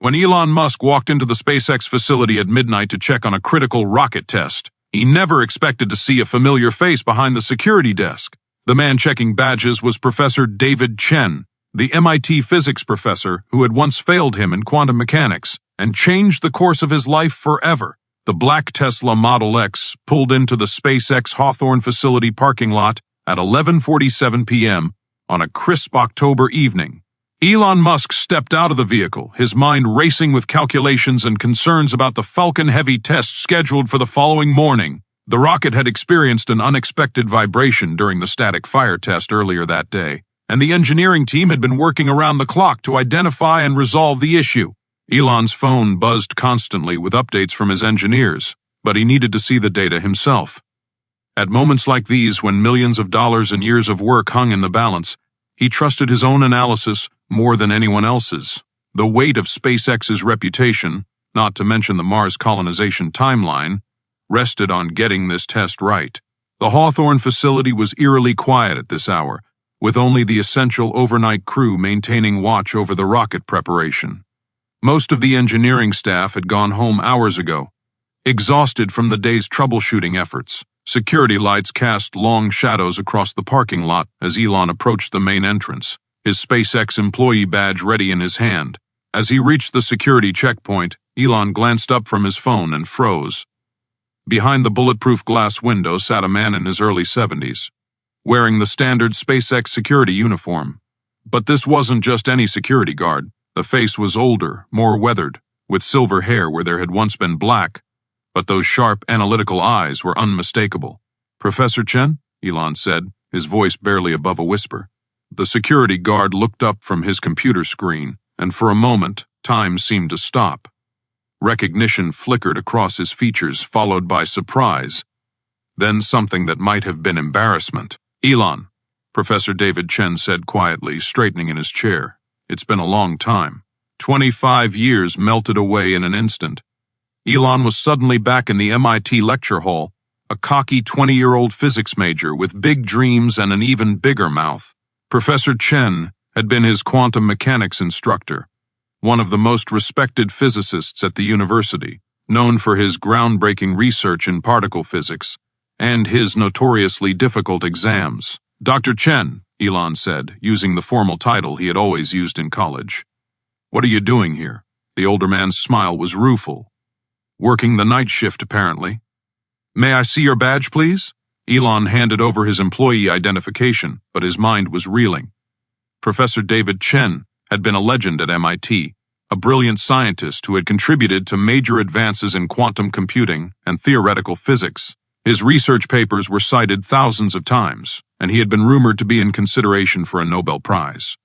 When Elon Musk walked into the SpaceX facility at midnight to check on a critical rocket test, he never expected to see a familiar face behind the security desk. The man checking badges was Professor David Chen, the MIT physics professor who had once failed him in quantum mechanics and changed the course of his life forever. The black Tesla Model X pulled into the SpaceX Hawthorne facility parking lot at 11:47 p.m. on a crisp October evening. Elon Musk stepped out of the vehicle, his mind racing with calculations and concerns about the Falcon Heavy test scheduled for the following morning. The rocket had experienced an unexpected vibration during the static fire test earlier that day, and the engineering team had been working around the clock to identify and resolve the issue. Elon's phone buzzed constantly with updates from his engineers, but he needed to see the data himself. At moments like these, when millions of dollars and years of work hung in the balance, he trusted his own analysis more than anyone else's. The weight of SpaceX's reputation, not to mention the Mars colonization timeline, rested on getting this test right. The Hawthorne facility was eerily quiet at this hour, with only the essential overnight crew maintaining watch over the rocket preparation. Most of the engineering staff had gone home hours ago, exhausted from the day's troubleshooting efforts. Security lights cast long shadows across the parking lot as Elon approached the main entrance, his SpaceX employee badge ready in his hand. As he reached the security checkpoint, Elon glanced up from his phone and froze. Behind the bulletproof glass window sat a man in his early 70s, wearing the standard SpaceX security uniform. But this wasn't just any security guard. The face was older, more weathered, with silver hair where there had once been black, but those sharp, analytical eyes were unmistakable. "Professor Chen?" Elon said, his voice barely above a whisper. The security guard looked up from his computer screen, and for a moment, time seemed to stop. Recognition flickered across his features, followed by surprise. Then something that might have been embarrassment. "Elon," Professor David Chen said quietly, straightening in his chair. "It's been a long time." 25 years melted away in an instant. Elon was suddenly back in the MIT lecture hall, a cocky 20-year-old physics major with big dreams and an even bigger mouth. Professor Chen had been his quantum mechanics instructor, one of the most respected physicists at the university, known for his groundbreaking research in particle physics and his notoriously difficult exams. "Dr. Chen," Elon said, using the formal title he had always used in college. "What are you doing here?" The older man's smile was rueful. "Working the night shift, apparently." "May I see your badge, please?" Elon handed over his employee identification, but his mind was reeling. Professor David Chen had been a legend at MIT, a brilliant scientist who had contributed to major advances in quantum computing and theoretical physics. His research papers were cited thousands of times, and he had been rumored to be in consideration for a Nobel Prize.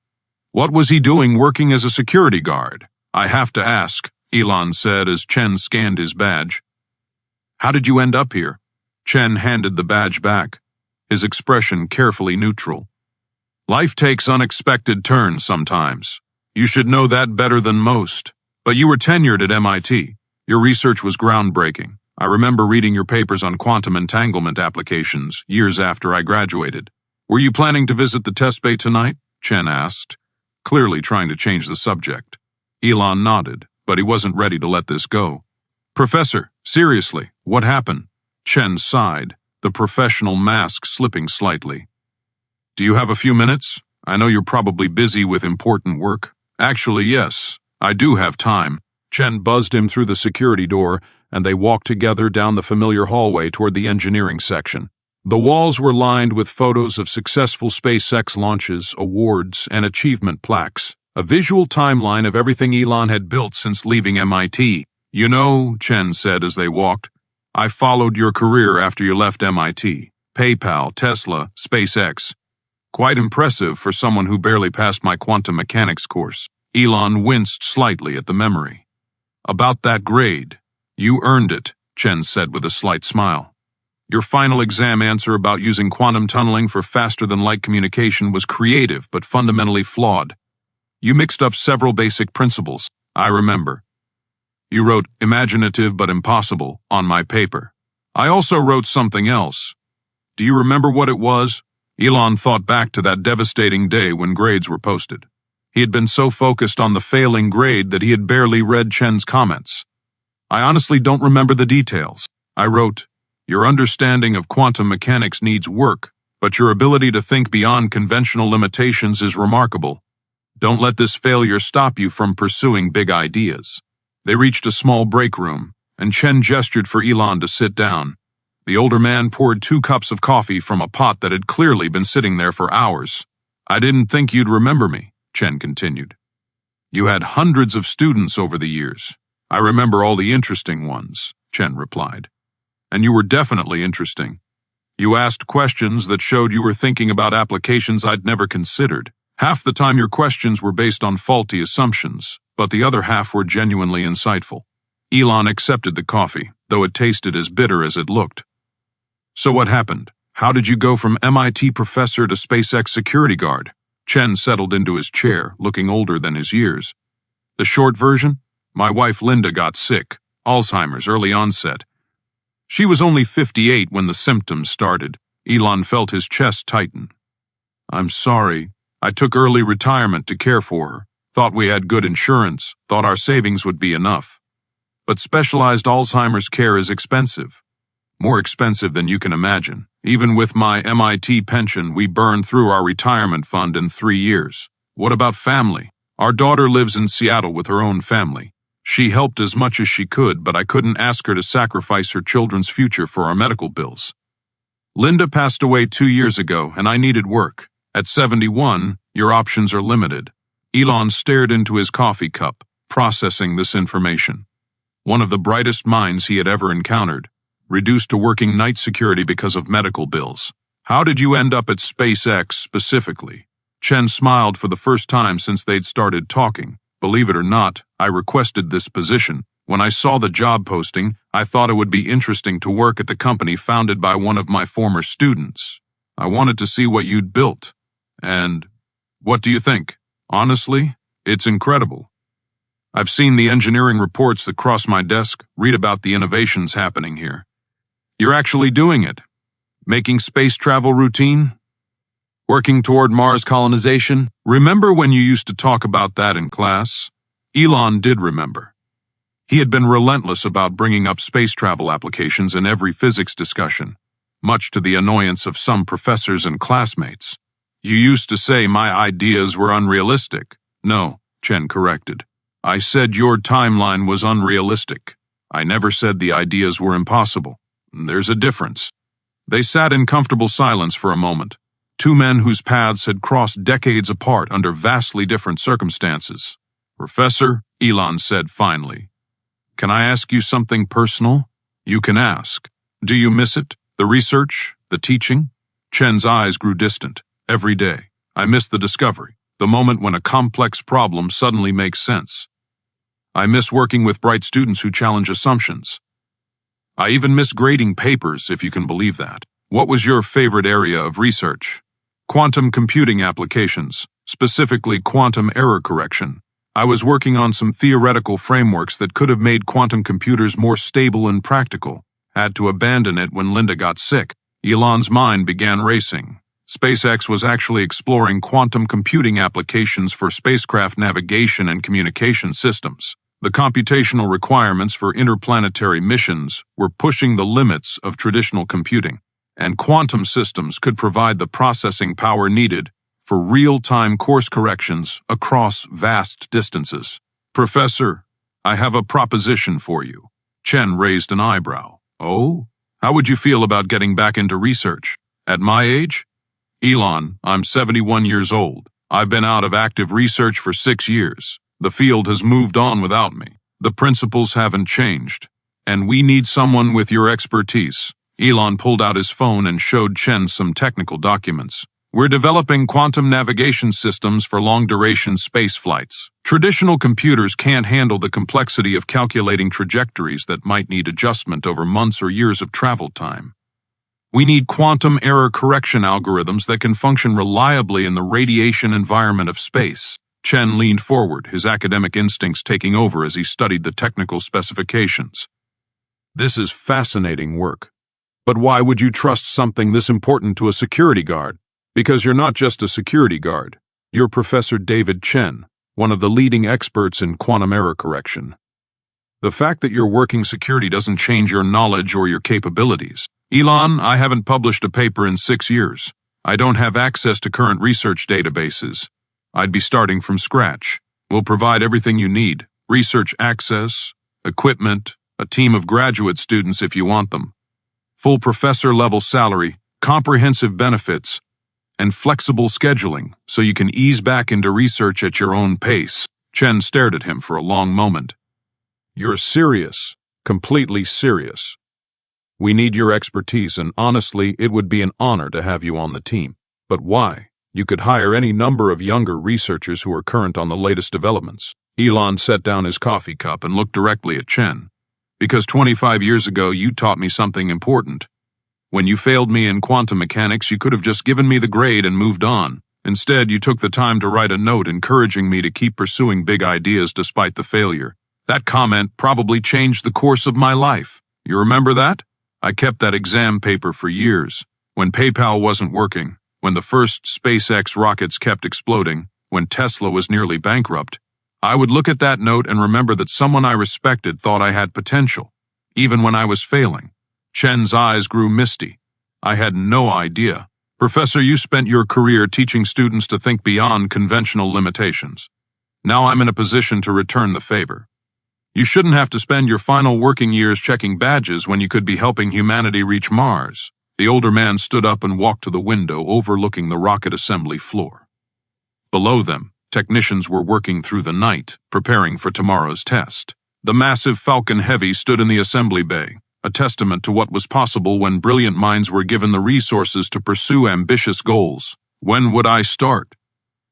What was he doing working as a security guard? "I have to ask," Elon said as Chen scanned his badge. "How did you end up here?" Chen handed the badge back, his expression carefully neutral. "Life takes unexpected turns sometimes. You should know that better than most. But you were tenured at MIT. Your research was groundbreaking. I remember reading your papers on quantum entanglement applications years after I graduated. Were you planning to visit the test bay tonight?" Chen asked, clearly trying to change the subject. Elon nodded, but he wasn't ready to let this go. "Professor, seriously, what happened?" Chen sighed, the professional mask slipping slightly. "Do you have a few minutes? I know you're probably busy with important work." "Actually, yes, I do have time." Chen buzzed him through the security door, and they walked together down the familiar hallway toward the engineering section. The walls were lined with photos of successful SpaceX launches, awards, and achievement plaques, a visual timeline of everything Elon had built since leaving MIT. "You know," Chen said as they walked, "I followed your career after you left MIT. PayPal, Tesla, SpaceX. Quite impressive for someone who barely passed my quantum mechanics course." Elon winced slightly at the memory. "About that grade. You earned it," Chen said with a slight smile. "Your final exam answer about using quantum tunneling for faster-than-light communication was creative but fundamentally flawed. You mixed up several basic principles, I remember. You wrote imaginative but impossible on my paper. I also wrote something else. Do you remember what it was?" Elon thought back to that devastating day when grades were posted. He had been so focused on the failing grade that he had barely read Chen's comments. "I honestly don't remember the details." I wrote, "Your understanding of quantum mechanics needs work, but your ability to think beyond conventional limitations is remarkable. Don't let this failure stop you from pursuing big ideas." They reached a small break room, and Chen gestured for Elon to sit down. The older man poured 2 cups of coffee from a pot that had clearly been sitting there for hours. "I didn't think you'd remember me," Chen continued. "You had hundreds of students over the years." "I remember all the interesting ones," Chen replied. "And you were definitely interesting. You asked questions that showed you were thinking about applications I'd never considered. Half the time your questions were based on faulty assumptions, but the other half were genuinely insightful." Elon accepted the coffee, though it tasted as bitter as it looked. "So what happened? How did you go from MIT professor to SpaceX security guard?" Chen settled into his chair, looking older than his years. "The short version? My wife Linda got sick, Alzheimer's early onset. She was only 58 when the symptoms started." Elon felt his chest tighten. "I'm sorry. I took early retirement to care for her. Thought we had good insurance, thought our savings would be enough. But specialized Alzheimer's care is expensive. More expensive than you can imagine. Even with my MIT pension, we burned through our retirement fund in 3 years. What about family? Our daughter lives in Seattle with her own family. She helped as much as she could, but I couldn't ask her to sacrifice her children's future for our medical bills. Linda passed away 2 years ago, and I needed work. At 71, your options are limited." Elon stared into his coffee cup, processing this information. One of the brightest minds he had ever encountered, reduced to working night security because of medical bills. "How did you end up at SpaceX specifically?" Chen smiled for the first time since they'd started talking. "Believe it or not, I requested this position. When I saw the job posting, I thought it would be interesting to work at the company founded by one of my former students. I wanted to see what you'd built. And what do you think? Honestly, it's incredible. I've seen the engineering reports that cross my desk, read about the innovations happening here. You're actually doing it. Making space travel routine? Working toward Mars colonization? Remember when you used to talk about that in class?" Elon did remember. He had been relentless about bringing up space travel applications in every physics discussion, much to the annoyance of some professors and classmates. "You used to say my ideas were unrealistic." "No," Chen corrected. "I said your timeline was unrealistic. I never said the ideas were impossible. There's a difference." They sat in comfortable silence for a moment, 2 men whose paths had crossed decades apart under vastly different circumstances. "Professor," Elon said finally, "can I ask you something personal?" "You can ask. Do you miss it? The research? The teaching?" Chen's eyes grew distant. "Every day. I miss the discovery, the moment when a complex problem suddenly makes sense. I miss working with bright students who challenge assumptions. I even miss grading papers, if you can believe that." "What was your favorite area of research?" "Quantum computing applications, specifically quantum error correction. I was working on some theoretical frameworks that could have made quantum computers more stable and practical. Had to abandon it when Linda got sick." Elon's mind began racing. SpaceX was actually exploring quantum computing applications for spacecraft navigation and communication systems. The computational requirements for interplanetary missions were pushing the limits of traditional computing, and quantum systems could provide the processing power needed for real-time course corrections across vast distances. "Professor, I have a proposition for you." Chen raised an eyebrow. "Oh? How would you feel about getting back into research? At my age?" "Elon, I'm 71 years old. I've been out of active research for 6 years. The field has moved on without me. The principles haven't changed. And we need someone with your expertise." Elon pulled out his phone and showed Chen some technical documents. "We're developing quantum navigation systems for long-duration space flights. Traditional computers can't handle the complexity of calculating trajectories that might need adjustment over months or years of travel time. We need quantum error correction algorithms that can function reliably in the radiation environment of space." Chen leaned forward, his academic instincts taking over as he studied the technical specifications. "This is fascinating work. But why would you trust something this important to a security guard? Because you're not just a security guard. You're Professor David Chen, one of the leading experts in quantum error correction. The fact that you're working security doesn't change your knowledge or your capabilities. Elon, I haven't published a paper in 6 years. I don't have access to current research databases. I'd be starting from scratch. We'll provide everything you need: research access, equipment, a team of graduate students if you want them, full professor-level salary, comprehensive benefits, and flexible scheduling so you can ease back into research at your own pace. Chen stared at him for a long moment. You're serious, completely serious. We need your expertise, and honestly, it would be an honor to have you on the team. But why? You could hire any number of younger researchers who are current on the latest developments. Elon set down his coffee cup and looked directly at Chen. Because 25 years ago, you taught me something important. When you failed me in quantum mechanics, you could have just given me the grade and moved on. Instead, you took the time to write a note encouraging me to keep pursuing big ideas despite the failure. That comment probably changed the course of my life. You remember that? I kept that exam paper for years. When PayPal wasn't working, when the first SpaceX rockets kept exploding, when Tesla was nearly bankrupt, I would look at that note and remember that someone I respected thought I had potential, even when I was failing. Chen's eyes grew misty. I had no idea. Professor, you spent your career teaching students to think beyond conventional limitations. Now I'm in a position to return the favor. You shouldn't have to spend your final working years checking badges when you could be helping humanity reach Mars. The older man stood up and walked to the window overlooking the rocket assembly floor. Below them, technicians were working through the night, preparing for tomorrow's test. The massive Falcon Heavy stood in the assembly bay, a testament to what was possible when brilliant minds were given the resources to pursue ambitious goals. When would I start?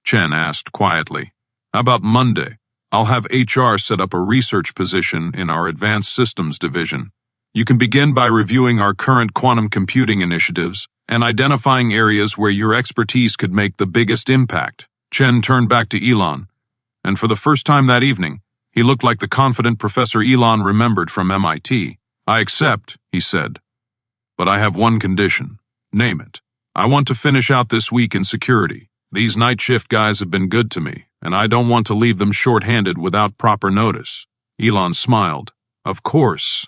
Chen asked quietly. How about Monday? I'll have HR set up a research position in our Advanced Systems division. You can begin by reviewing our current quantum computing initiatives and identifying areas where your expertise could make the biggest impact. Chen turned back to Elon, and for the first time that evening, he looked like the confident Professor Elon remembered from MIT. I accept, he said, but I have one condition. Name it. I want to finish out this week in security. These night shift guys have been good to me, and I don't want to leave them short-handed without proper notice. Elon smiled. Of course.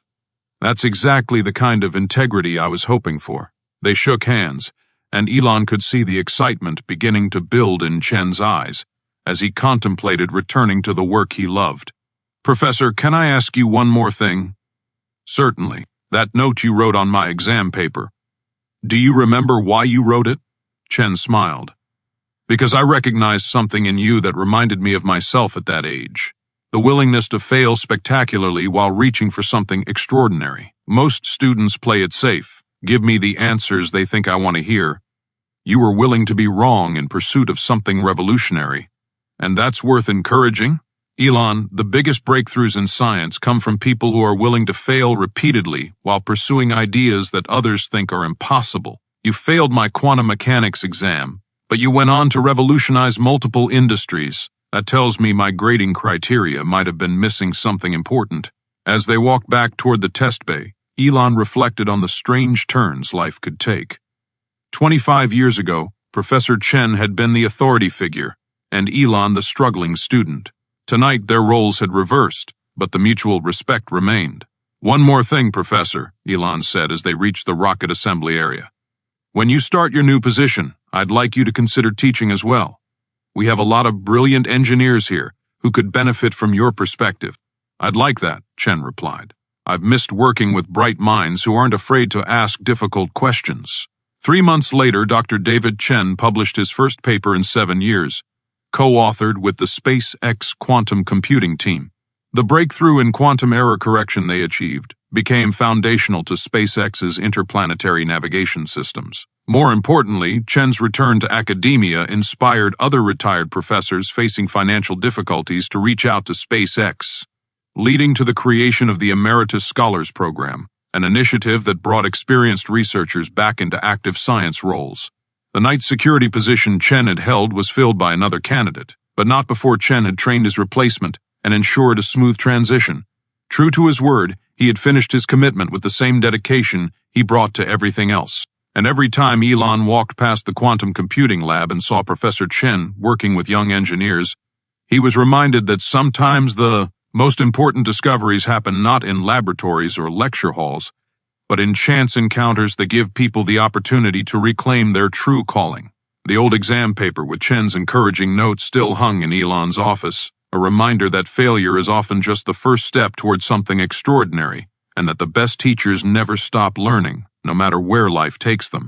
That's exactly the kind of integrity I was hoping for. They shook hands, and Elon could see the excitement beginning to build in Chen's eyes as he contemplated returning to the work he loved. Professor, can I ask you one more thing? Certainly. That note you wrote on my exam paper. Do you remember why you wrote it? Chen smiled. Because I recognized something in you that reminded me of myself at that age. The willingness to fail spectacularly while reaching for something extraordinary. Most students play it safe, give me the answers they think I want to hear. You were willing to be wrong in pursuit of something revolutionary. And that's worth encouraging. Elon, the biggest breakthroughs in science come from people who are willing to fail repeatedly while pursuing ideas that others think are impossible. You failed my quantum mechanics exam, but you went on to revolutionize multiple industries. That tells me my grading criteria might have been missing something important. As they walked back toward the test bay, Elon reflected on the strange turns life could take. 25 years ago, Professor Chen had been the authority figure, and Elon the struggling student. Tonight their roles had reversed, but the mutual respect remained. One more thing, Professor, Elon said as they reached the rocket assembly area. When you start your new position, I'd like you to consider teaching as well. We have a lot of brilliant engineers here who could benefit from your perspective. I'd like that, Chen replied. I've missed working with bright minds who aren't afraid to ask difficult questions. 3 months later, Dr. David Chen published his first paper in 7 years, co-authored with the SpaceX quantum computing team. The breakthrough in quantum error correction they achieved became foundational to SpaceX's interplanetary navigation systems. More importantly, Chen's return to academia inspired other retired professors facing financial difficulties to reach out to SpaceX, leading to the creation of the Emeritus Scholars Program, an initiative that brought experienced researchers back into active science roles. The night security position Chen had held was filled by another candidate, but not before Chen had trained his replacement and ensured a smooth transition. True to his word, he had finished his commitment with the same dedication he brought to everything else. And every time Elon walked past the quantum computing lab and saw Professor Chen working with young engineers, he was reminded that sometimes the most important discoveries happen not in laboratories or lecture halls, but in chance encounters that give people the opportunity to reclaim their true calling. The old exam paper with Chen's encouraging notes still hung in Elon's office, a reminder that failure is often just the first step toward something extraordinary, and that the best teachers never stop learning, no matter where life takes them.